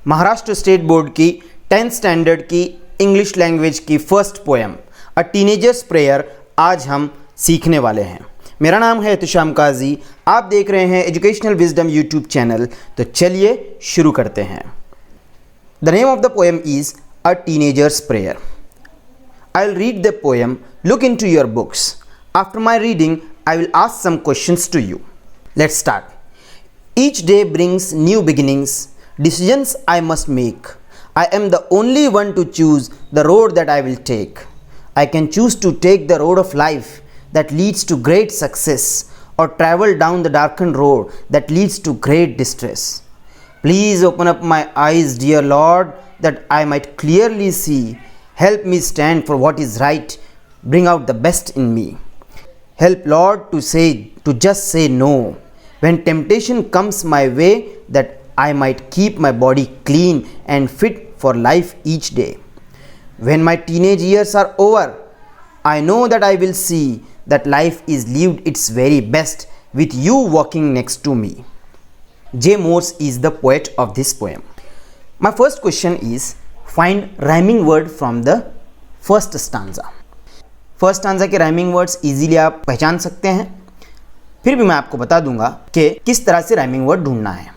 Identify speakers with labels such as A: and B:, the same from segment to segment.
A: Maharashtra state board की 10th standard की English language की फर्स्ट पोएम अ टीनेजर्स प्रेयर आज हम सीखने वाले हैं। मेरा नाम है एहतिशाम काजी, आप देख रहे हैं एजुकेशनल विजडम यूट्यूब चैनल। तो चलिए शुरू करते हैं। The name of the poem is a teenager's prayer. I will read the poem, look into your books. After my reading I will ask some questions to you. Let's start. Each day brings new beginnings, decisions I must make. I am the only one to choose the road that I will take. I can choose to take the road of life that leads to great success, or travel down the darkened road that leads to great distress. Please open up my eyes, dear Lord, that I might clearly see. Help me stand for what is right. Bring out the best in me. Help, Lord, to just say no when temptation comes my way, that I might keep my body clean and fit for life each day. When my teenage years are over, I know that I will see that life is lived its very best with you walking next to me. J. Morse is the poet of this poem. My first question is, find rhyming word from the first stanza. First stanza के rhyming words easily आप पहचान सकते हैं, फिर भी मैं आपको बता दूंगा कि किस तरह से राइमिंग वर्ड ढूंढना है।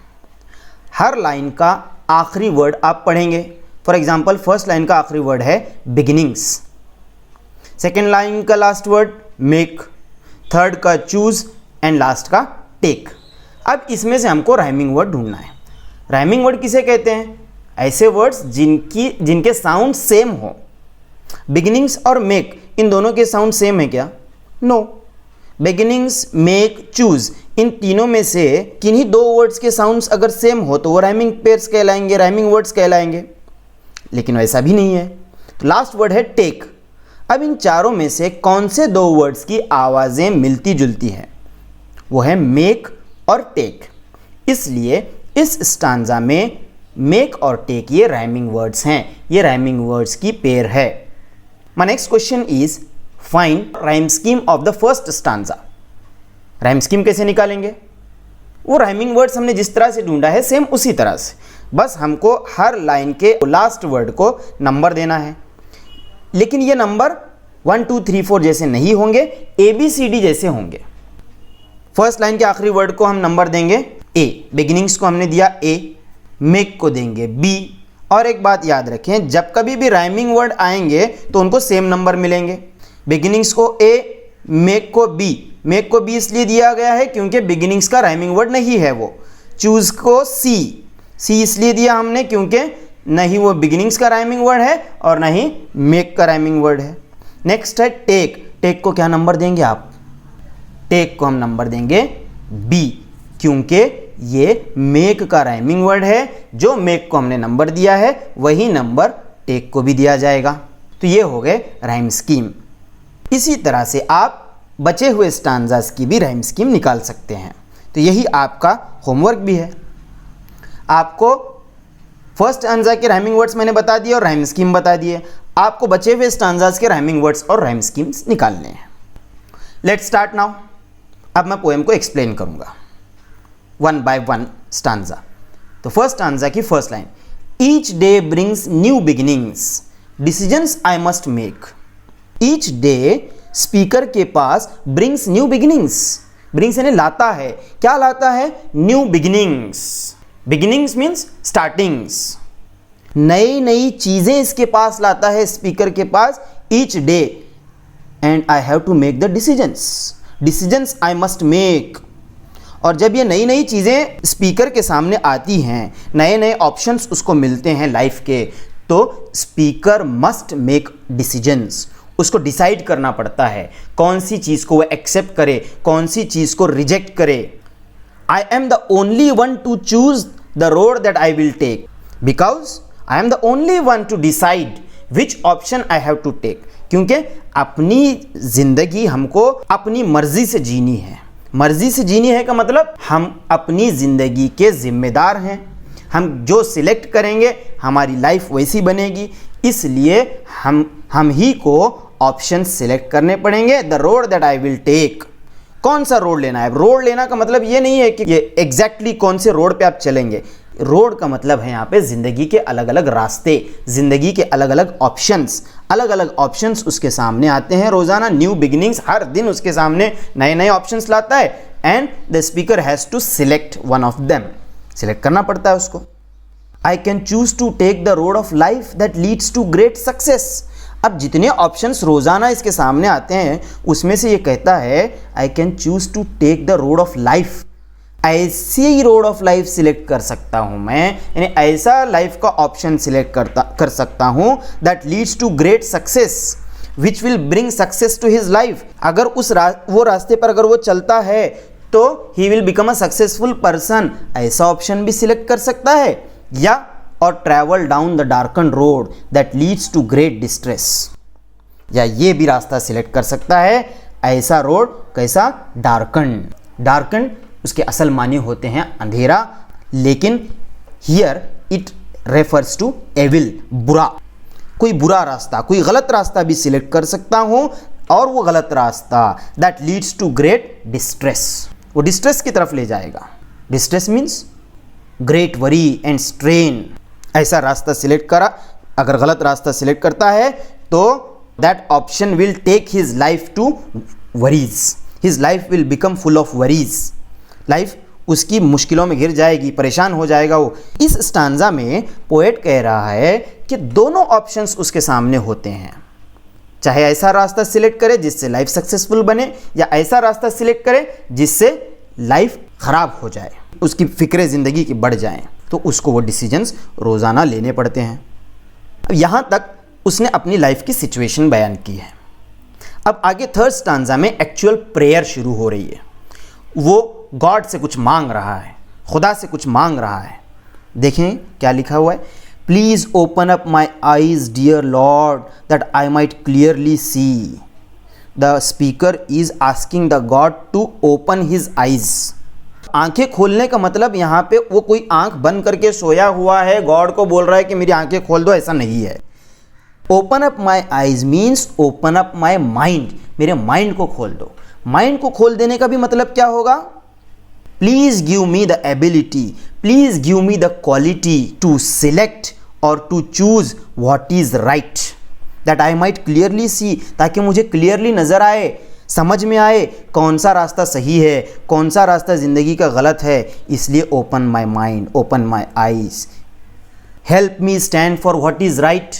A: हर लाइन का आखिरी वर्ड आप पढ़ेंगे। फॉर एग्जांपल, फर्स्ट लाइन का आखिरी वर्ड है बिगिनिंग्स, सेकेंड लाइन का लास्ट वर्ड मेक, थर्ड का चूज एंड लास्ट का टेक। अब इसमें से हमको राइमिंग वर्ड ढूंढना है। राइमिंग वर्ड किसे कहते हैं? ऐसे वर्ड्स जिनके साउंड सेम हो। बिगिनिंग्स और मेक, इन दोनों के साउंड सेम है क्या? नो। बिगिनिंग्स, मेक, चूज, इन तीनों में से किन्हीं दो वर्ड्स के साउंड्स अगर सेम हो तो वो राइमिंग पेयर्स कहलाएंगे, राइमिंग वर्ड्स कहलाएंगे, लेकिन वैसा भी नहीं है। तो लास्ट वर्ड है टेक। अब इन चारों में से कौन से दो वर्ड्स की आवाज़ें मिलती जुलती हैं? वो है मेक और टेक। इसलिए इस स्टांजा में मेक और टेक ये राइमिंग वर्ड्स हैं, ये राइमिंग वर्ड्स की पेयर है। My next question is, find rhyme scheme of the first stanza. Rhyme scheme कैसे निकालेंगे? वो राइमिंग वर्ड्स हमने जिस तरह से ढूंढा है सेम उसी तरह से, बस हमको हर लाइन के लास्ट वर्ड को नंबर देना है। लेकिन ये नंबर 1 2 3 4 जैसे नहीं होंगे, ABCD जैसे होंगे। फर्स्ट लाइन के आखिरी वर्ड को हम नंबर देंगे A, बिगिनिंग्स को हमने दिया A, मेक को देंगे B। और एक बात याद रखें, जब कभी भी राइमिंग वर्ड आएंगे तो उनको सेम नंबर मिलेंगे। बिगिनिंग्स को A, मेक को B। मेक को B इसलिए दिया गया है क्योंकि बिगिनिंग्स का राइमिंग वर्ड नहीं है वो। चूज को C इसलिए दिया हमने क्योंकि नहीं वो बिगिनिंग्स का राइमिंग वर्ड है और ना ही मेक का राइमिंग वर्ड है। नेक्स्ट है टेक। टेक को क्या नंबर देंगे आप? टेक को हम नंबर देंगे B, क्योंकि ये मेक का राइमिंग वर्ड है। जो मेक को हमने नंबर दिया है वही नंबर टेक को भी दिया जाएगा। तो ये हो गए राइम स्कीम। इसी तरह से आप बचे हुए स्टांजास की भी राइम स्कीम निकाल सकते हैं। तो यही आपका होमवर्क भी है। आपको फर्स्ट स्टांजा के राइमिंग वर्ड्स मैंने बता दिए और राइम स्कीम बता दिए। आपको बचे हुए स्टांजास के राइमिंग वर्ड्स और राइम स्कीम्स निकालने हैं। Let's start now. अब मैं पोएम को एक्सप्लेन करूंगा वन बाय वन स्टांजा। तो फर्स्ट स्टांजा की first line, each day brings new beginnings, decisions I must make. Each day speaker के पास ब्रिंग्स न्यू बिगिनिंग्स। ब्रिंग्स यानी लाता है। क्या लाता है? New beginnings. Beginnings means startings. नई नई चीजें इसके पास लाता है स्पीकर के पास each day. And I have to make the decisions I must make. और जब ये नई नई चीज़ें स्पीकर के सामने आती हैं, नए नए ऑप्शंस उसको मिलते हैं लाइफ के, तो स्पीकर मस्ट मेक डिसीजंस। उसको डिसाइड करना पड़ता है कौन सी चीज़ को वो एक्सेप्ट करे, कौन सी चीज़ को रिजेक्ट करे। I am the only one to choose the road that I will take, because I am the only one to decide which option I have to take. क्योंकि अपनी जिंदगी हमको अपनी मर्जी से जीनी है। मर्जी से जीनी है का मतलब हम अपनी ज़िंदगी के जिम्मेदार हैं। हम जो सिलेक्ट करेंगे हमारी लाइफ वैसी बनेगी। इसलिए हम ही को ऑप्शन सिलेक्ट करने पड़ेंगे। The road that I will take, कौन सा रोड लेना है। रोड लेना का मतलब ये नहीं है कि ये एग्जैक्टली कौन से रोड पे आप चलेंगे। रोड का मतलब है यहाँ पे जिंदगी के अलग अलग रास्ते, जिंदगी के अलग अलग ऑप्शंस उसके सामने आते हैं रोजाना। न्यू बिगिनिंग्स, हर दिन उसके सामने नए नए ऑप्शंस लाता है। And the speaker has to select one of them, select करना पड़ता है उसको। I can choose to take the road of life that leads to great success. अब जितने ऑप्शंस रोजाना इसके सामने आते हैं उसमें से ये कहता है I can choose to take the road of life, ऐसी ही रोड ऑफ लाइफ सिलेक्ट कर सकता हूं मैं, यानी ऐसा लाइफ का ऑप्शन सिलेक्ट कर सकता हूं that leads to great success which will bring success to his life. अगर वो रास्ते पर अगर वो चलता है तो he will become a successful person, ऐसा ऑप्शन भी सिलेक्ट कर सकता है। या और travel down the darken road that leads to great distress, या ये भी रास्ता सिलेक्ट कर सकता है। ऐसा रोड कैसा? डार्कन उसके असल माने होते हैं अंधेरा, लेकिन here it refers to evil, बुरा। कोई बुरा रास्ता, कोई गलत रास्ता भी सिलेक्ट कर सकता हूं, और वो गलत रास्ता that leads to great distress, वो डिस्ट्रेस की तरफ ले जाएगा। Distress means great worry and strain. ऐसा रास्ता सिलेक्ट करा, अगर गलत रास्ता सिलेक्ट करता है तो that option will take his life to worries, his life will become full of worries. Life उसकी मुश्किलों में घिर जाएगी, परेशान हो जाएगा वो। इस स्टांजा में पोएट कह रहा है कि दोनों ऑप्शंस उसके सामने होते हैं, चाहे ऐसा रास्ता सिलेक्ट करे जिससे लाइफ सक्सेसफुल बने, या ऐसा रास्ता सिलेक्ट करे जिससे लाइफ खराब हो जाए, उसकी फिक्रें ज़िंदगी की बढ़ जाएं, तो उसको वो डिसीजंस रोज़ाना लेने पड़ते हैं। अब यहाँ तक उसने अपनी लाइफ की सिचुएशन बयान की है। अब आगे थर्ड स्टांजा में एक्चुअल प्रेयर शुरू हो रही है। वो गॉड से कुछ मांग रहा है, खुदा से कुछ मांग रहा है। देखें क्या लिखा हुआ है, please open up my eyes dear Lord that I might clearly see. The speaker is asking the God to open his eyes. आंखें खोलने का मतलब यहाँ पे वो कोई आंख बंद करके सोया हुआ है, गॉड को बोल रहा है कि मेरी आंखें खोल दो, ऐसा नहीं है। Open up my eyes means open up my mind, मेरे माइंड को खोल दो। माइंड को खोल देने का भी मतलब क्या होगा? Please give me the ability, please give me the quality to select और to choose what is right that I might clearly see, ताकि मुझे क्लियरली नजर आए, समझ में आए कौन सा रास्ता सही है, कौन सा रास्ता ज़िंदगी का गलत है। इसलिए open my mind, open my eyes, help me stand for what is right.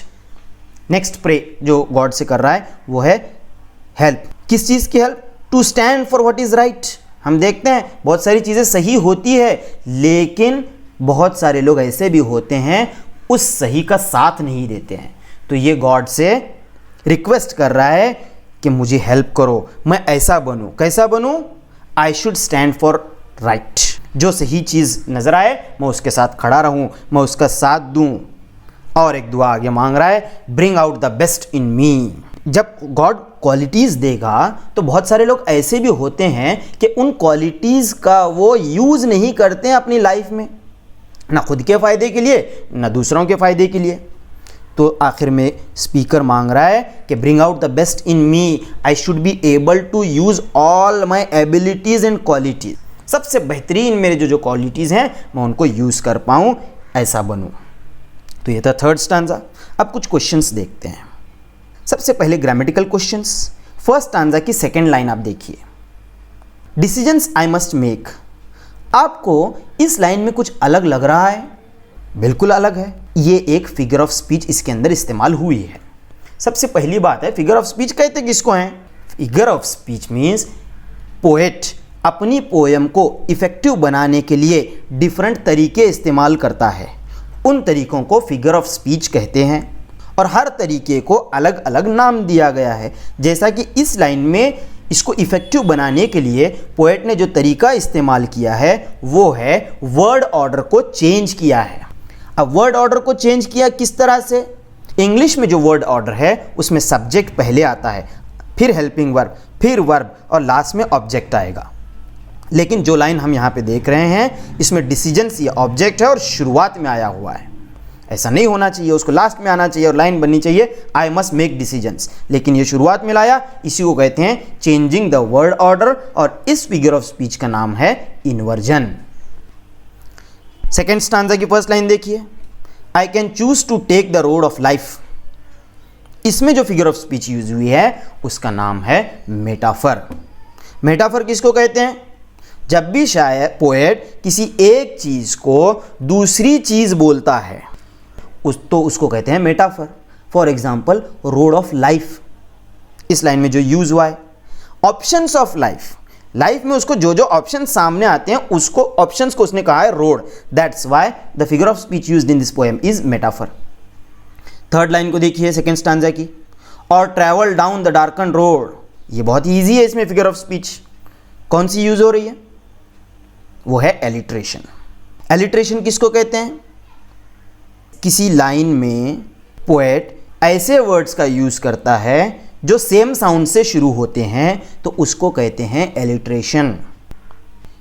A: Next pray जो गॉड से कर रहा है वो है हेल्प। किस चीज़ की help? To stand for what is right. हम देखते हैं बहुत सारी चीज़ें सही होती है, लेकिन बहुत सारे लोग ऐसे भी होते हैं उस सही का साथ नहीं देते हैं। तो ये गॉड से रिक्वेस्ट कर रहा है कि मुझे हेल्प करो, मैं ऐसा बनूं। कैसा बनूं? I should stand for right, जो सही चीज़ नज़र आए मैं उसके साथ खड़ा रहूं, मैं उसका साथ दूं। और एक दुआ आगे मांग रहा है, bring out the best in me. जब गॉड क्वालिटीज़ देगा तो बहुत सारे लोग ऐसे भी होते हैं कि उन क्वालिटीज़ का वो यूज़ नहीं करते हैं अपनी लाइफ में, ना खुद के फ़ायदे के लिए ना दूसरों के फ़ायदे के लिए। तो आखिर में स्पीकर मांग रहा है कि bring out the best in me, I should be able to use all my abilities and qualities. सबसे बेहतरीन मेरे जो क्वालिटीज़ हैं मैं उनको यूज़ कर पाऊँ, ऐसा बनूँ। तो ये था थर्ड स्टांजा। अब कुछ क्वेश्चंस देखते हैं। सबसे पहले ग्रामेटिकल क्वेश्चंस। फर्स्ट स्टांजा की सेकेंड लाइन आप देखिए, डिसीजंस आई मस्ट मेक। आपको इस लाइन में कुछ अलग लग रहा है? बिल्कुल अलग है। ये एक फिगर ऑफ स्पीच इसके अंदर इस्तेमाल हुई है। सबसे पहली बात है, फिगर ऑफ स्पीच कहते किसको हैं? Figure of speech means poet अपनी पोयम को इफेक्टिव बनाने के लिए डिफरेंट तरीके इस्तेमाल करता है, उन तरीकों को फिगर ऑफ स्पीच कहते हैं। और हर तरीके को अलग अलग नाम दिया गया है। जैसा कि इस लाइन में इसको इफेक्टिव बनाने के लिए पोएट ने जो तरीका इस्तेमाल किया है वो है वर्ड ऑर्डर को चेंज किया है। अब वर्ड ऑर्डर को चेंज किया किस तरह से? इंग्लिश में जो वर्ड ऑर्डर है उसमें सब्जेक्ट पहले आता है, फिर हेल्पिंग वर्ब, फिर वर्ब और लास्ट में ऑब्जेक्ट आएगा। लेकिन जो लाइन हम यहाँ पे देख रहे हैं इसमें डिसीजंस ये ऑब्जेक्ट है और शुरुआत में आया हुआ है। ऐसा नहीं होना चाहिए, उसको लास्ट में आना चाहिए और लाइन बननी चाहिए आई मस्ट मेक डिसीजंस, लेकिन ये शुरुआत में लाया। इसी को कहते हैं चेंजिंग द वर्ड ऑर्डर और इस फिगर ऑफ स्पीच का नाम है इन्वर्जन। सेकेंड स्टांजा की फर्स्ट लाइन देखिए, I can choose to take the road of life. इसमें जो फिगर ऑफ स्पीच यूज हुई है उसका नाम है मेटाफर। मेटाफर किसको कहते हैं? जब भी शायर पोएट किसी एक चीज को दूसरी चीज बोलता है तो उसको कहते हैं metaphor. For example road of life, इस लाइन में जो यूज हुआ है। ऑप्शंस ऑफ लाइफ, लाइफ में उसको जो जो ऑप्शन सामने आते हैं उसको ऑप्शंस को उसने कहा है road. That's why the figure of speech used in this poem is metaphor. Third line को देखिए सेकेंड स्टांजा की, और travel down the darken road. ये बहुत ही ईजी है, इसमें फिगर ऑफ स्पीच कौन सी यूज हो रही है? वो है एलिट्रेशन। एलिट्रेशन किसको कहते हैं? किसी लाइन में पोएट ऐसे वर्ड्स का यूज करता है जो सेम साउंड से शुरू होते हैं तो उसको कहते हैं alliteration.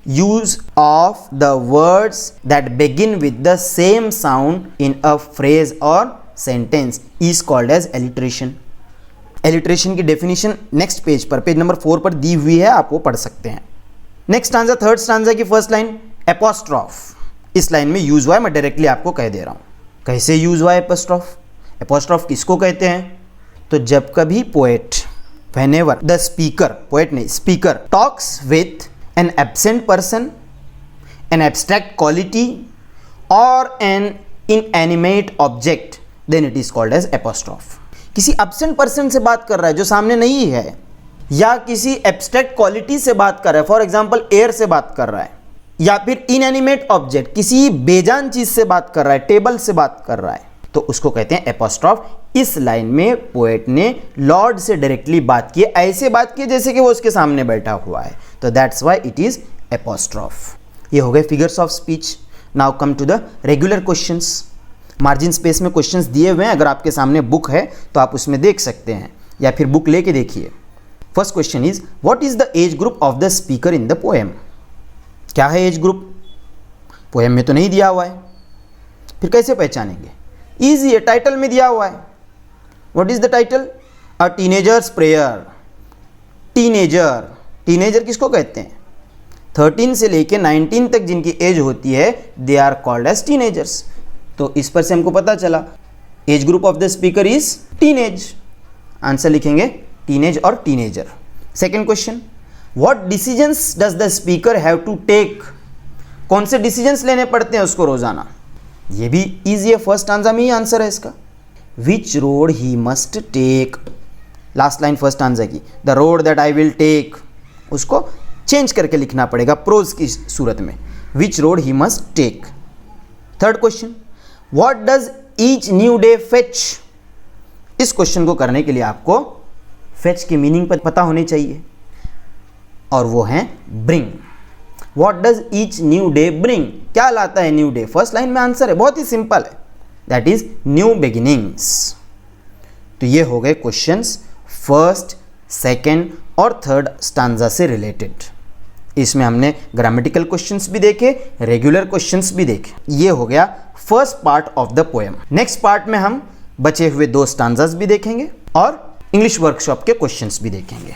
A: Use of the words that begin with the same sound in a phrase और sentence is called as alliteration. Alliteration की डेफिनेशन नेक्स्ट पेज पर, पेज नंबर 4 पर दी हुई है, आप वो पढ़ सकते हैं। नेक्स्ट स्टांजा, थर्ड स्टांजा की फर्स्ट लाइन एपोस्ट्रॉफ। इस लाइन में यूज हुआ है, मैं डायरेक्टली आपको कह दे रहा हूं कैसे यूज हुआ है एपोस्ट्रॉफ। एपोस्ट्रॉफ किसको कहते हैं? तो जब कभी poet, whenever the speaker, poet नहीं speaker, talks with an absent person, an abstract quality और an inanimate object, then it is called as apostrophe. किसी एब्सेंट पर्सन से बात कर रहा है जो सामने नहीं है, या किसी एब्स्ट्रैक्ट क्वालिटी से बात कर रहा है, फॉर एग्जाम्पल एयर से बात कर रहा है, या फिर इनएनिमेट ऑब्जेक्ट किसी बेजान चीज से बात कर रहा है, टेबल से बात कर रहा है, तो उसको कहते हैं एपोस्ट्रॉफ। इस लाइन में पोएट ने लॉर्ड से डायरेक्टली बात की, ऐसे बात की जैसे कि वो उसके सामने बैठा हुआ है, तो that's why it is apostrophe. ये हो गए figures of speech. Now come to the regular questions. Margin space में क्वेश्चंस दिए हुए हैं, अगर आपके सामने बुक है तो आप उसमें देख सकते हैं या फिर बुक लेके देखिए। First question is what is the age group of the speaker in the poem. क्या है एज ग्रुप? पोएम में तो नहीं दिया हुआ है, फिर कैसे पहचानेंगे? इजी है, टाइटल में दिया हुआ है। What is the title? A teenager's prayer. Teenager, teenager किसको कहते हैं? 13 से लेके 19 तक जिनकी एज होती है they are called as teenagers. तो इस पर से हमको पता चला age group of the speaker is teenage. Answer लिखेंगे टीनेज और teenager. Second question, what decisions does the speaker have to take. कौन से डिसीजंस लेने पड़ते हैं उसको रोजाना? ये भी इजी है, फर्स्ट स्टांजा में ही आंसर है इसका। Which road he must take, last line first stanza की, the road that I will take, उसको चेंज करके लिखना पड़ेगा प्रोज की सूरत में, which road he must take. Third question, what does each new day fetch. इस क्वेश्चन को करने के लिए आपको फेच की मीनिंग पता होनी चाहिए और वो है bring. What does each new day bring, क्या लाता है न्यू डे? फर्स्ट लाइन में आंसर है, बहुत ही सिंपल है, दैट इज न्यू बिगिनिंग्स। तो ये हो गए क्वेश्चंस फर्स्ट, सेकेंड और थर्ड स्टांजा से रिलेटेड। इसमें हमने ग्रामेटिकल क्वेश्चंस भी देखे, रेगुलर क्वेश्चंस भी देखे। ये हो गया first part of the poem. Next part में हम बचे हुए 2 स्टांजास भी देखेंगे और इंग्लिश वर्कशॉप के क्वेश्चंस भी देखेंगे।